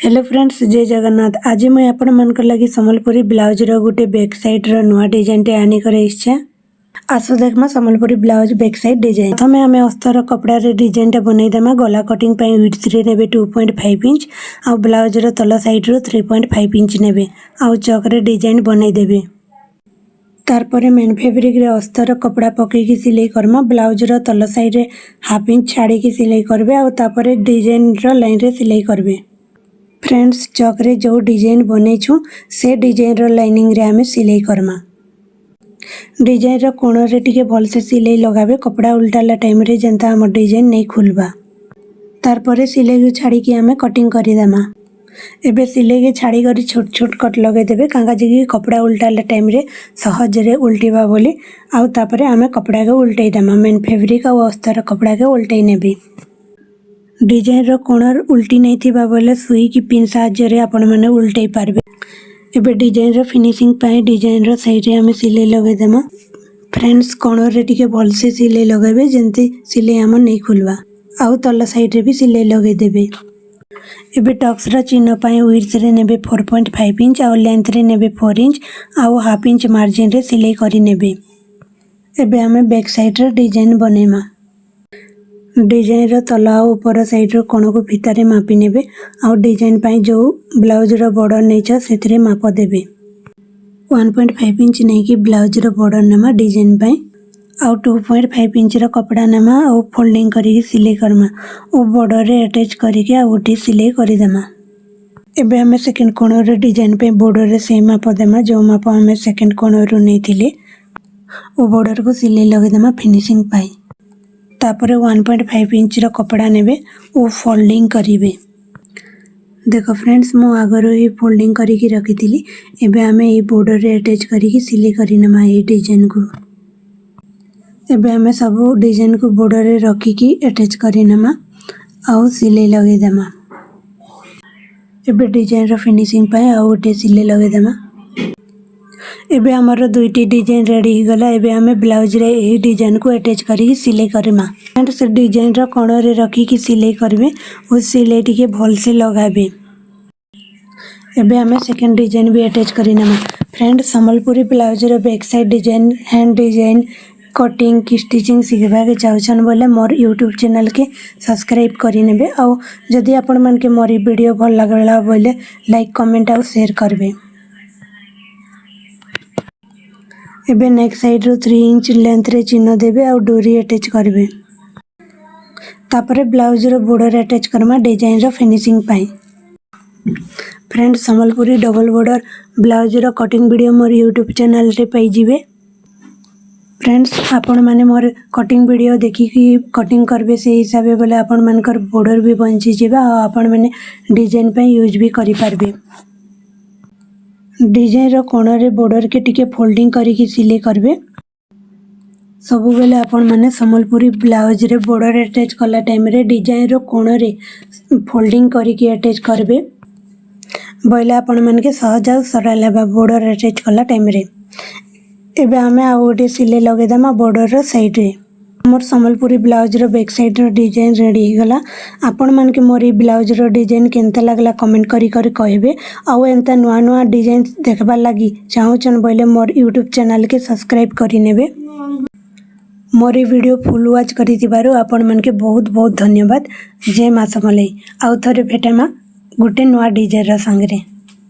Hello friends, जय जगन्नाथ। आज मुझे आपण मन लगी सम्बलपुरी ब्लाउज रो गोटे बैक साइड रो नुआ डिजाइन टे आनी करे इच्छा। आसो देखमा Sambalpuri blouse back side design. प्रथम आम अस्तर कपड़ा रे डिजाइन टा बनई देमा। गला कटिंग पई विड्थ रे नेबे 2.5 इंच आ ब्लाउज रो तल साइड रो 3.5 इंच नेबे आ चौक रे डिजाइन बनई देबे। तारपरे मेन फैब्रिक रे अस्तर कपड़ा पकई की सिलाई करमा। ब्लाउज रो तल साइड रे हाफ इंच छाड़ी की सिलाई करबे आ तापरे डिजाइन रो लाइन रे सिलाई करबे। फ्रेंड्स, चौक रे जो डिजाइन बनईछु से डिजाइन रो लाइनिंग रे हमें सिलाई करमा। डिजाइन रो कोण रे टिके भल से सिलाई लगाबे। कपड़ा उल्टाला टाइम रे जनता हम डिजाइन नहीं खुलबा। तारपरे सिलाई को छाड़ी की हमें कटिंग करी देमा। एबे सिलाई के छाड़ी करी छोट छोट कट लगे देबे कांगा जी कपड़ा उल्टाला टाइम रे सहज रे उल्टीबा बोली। आउ तापरे हमें कपड़ा के उल्टाई देमा। मेन फैब्रिक आ अस्तर कपड़ा के उल्टाई नेबे। डिजाइन रो कोणर उल्टी नहीं थिबा बोले सुई की पिन साहाय्य रे आपण माने उल्टाई पारबे। एबे डिजाइन रो फिनिशिंग पाए डिजाइन रो साइड रे हमें सिलाई लगे देमा। फ्रेंड्स, कोणर रे टिके भल से सिलाई लगाबे जेंति सिलाई हम नहीं खुलवा। आउ तल साइड रे भी सिलाई लगे देबे। एबे टक्स रो चिन्ह पाए विड्थ रे नेबे 4.5 इंच आ लेंथ रे नेबे 4 इंच आ हाफ इंच मार्जिन रे सिलाई करी नेबे। एबे हमें बैक साइड रे डिजाइन बनेमा। डिजाइन रो तल आ ऊपर साइड रो कोण को फिता रे मापी नेबे आ डिजाइन पाई जो ब्लाउज रो बॉर्डर नेछ सेथरे माप देबे। 1.5 इंच नहीं कि ब्लाउज रो बॉर्डर नेमा डिजाइन पाई आ 2.5 इंच रो कपड़ा नेमा आ फोल्डिंग करी सिलाई करमा ओ बॉर्डर रे अटैच करी के आ उठी सिलाई करी देमा। एबे हमें सेकंड कोण रो डिजाइन पे बॉर्डर रे सेम माप देमा। जो माप हमें सेकंड कोण रो नै थिले ओ बॉर्डर को सिलाई लगे देमा फिनिशिंग पाई। तापरे 1.5 इंच रो कपड़ा नेबे ओ फोल्डिंग करिवे। देखो फ्रेंड्स, मो आगरो ही फोल्डिंग करी की रखी थिली। एबे हमें ये बॉर्डर रे अटैच करी की सिलाई करी नमा ये डिजाइन को। एबे हमें सब डिजाइन को बॉर्डर रे रखी की अटैच करी नमा आउ सिलाई लगे देमा। एबे डिजाइन रो फिनिशिंग पाए आउ उठे सिलाई लगे देमा। एबे हमर दुईटी डिजाइन रेडी हो गला। एबे हमें ब्लाउज रे यही डिजाइन को अटैच करी सिलाई करिमा। एंड से डिजाइन रो कोण रे रखी की सिलाई करबे ओ सिलाई टिके भल से लगाबे। एबे हमें सेकंड डिजाइन भी अटैच करी नमा। फ्रेंड, सम्बलपुरी ब्लाउज रो back side design hand design cutting की स्टिचिंग सिखबा के चाहछन बोले मोर यूट्यूब चैनल के सब्सक्राइब करी नेबे। आ जदी आपण मन के मोर वीडियो भल लागला बोले लाइक कमेंट आ शेयर करबे। एबे नेक साइड रो 3 इंच लेंथ रे चिन्ह देबे आ डोरी अटैच करबे। तापरे ब्लाउज रो बॉर्डर अटैच करमा डिजाइन रो फिनिशिंग पाई। Friend, Sambalpuri double border blouse रो कटिंग वीडियो मोर यूट्यूब चैनल रे पाई जिवे। फ्रेंड्स, आपण माने मोर कटिंग वीडियो देखि की कटिंग करबे से हिसाब बोले आपण मानकर बॉर्डर भी बंची जिबा आ आपण माने डिजाइन पे यूज भी करि पारबे। डिजाइन रो कोण रे बॉर्डर के टिके फोल्डिंग करी की सिलाई करबे। सबु बेले आपण माने सम्बलपुरी ब्लाउज रे बॉर्डर अटैच कला टाइम रे डिजाइन रो कोण रे फोल्डिंग करी की अटैच करबे बोले आपण मन के सहज आ सरल लेबा बॉर्डर अटैच कला टाइम रे। एबे हमें आ ओटे सिलाई लगे देमा बॉर्डर रो साइड रे। मोर सम्बलपुरी ब्लाउज रो बैक साइड रो डिजाइन रेडी हो गला। आपण मन के मोर ब्लाउज रो डिजाइन केनता लागला कमेंट करी कहबे। आउ एंता नुआ नुआ डिजाइन देखबा लागी चाहूचन बोले मोर यूट्यूब चैनल के सब्सक्राइब करी नेबे। मोर वीडियो फुल वॉच करी दिबारु आपण मन के बहुत बहुत धन्यवाद। जय मां समलेई। आउ थरे भेटेमा गुटे नुआ डिजाइन रो संगे रे।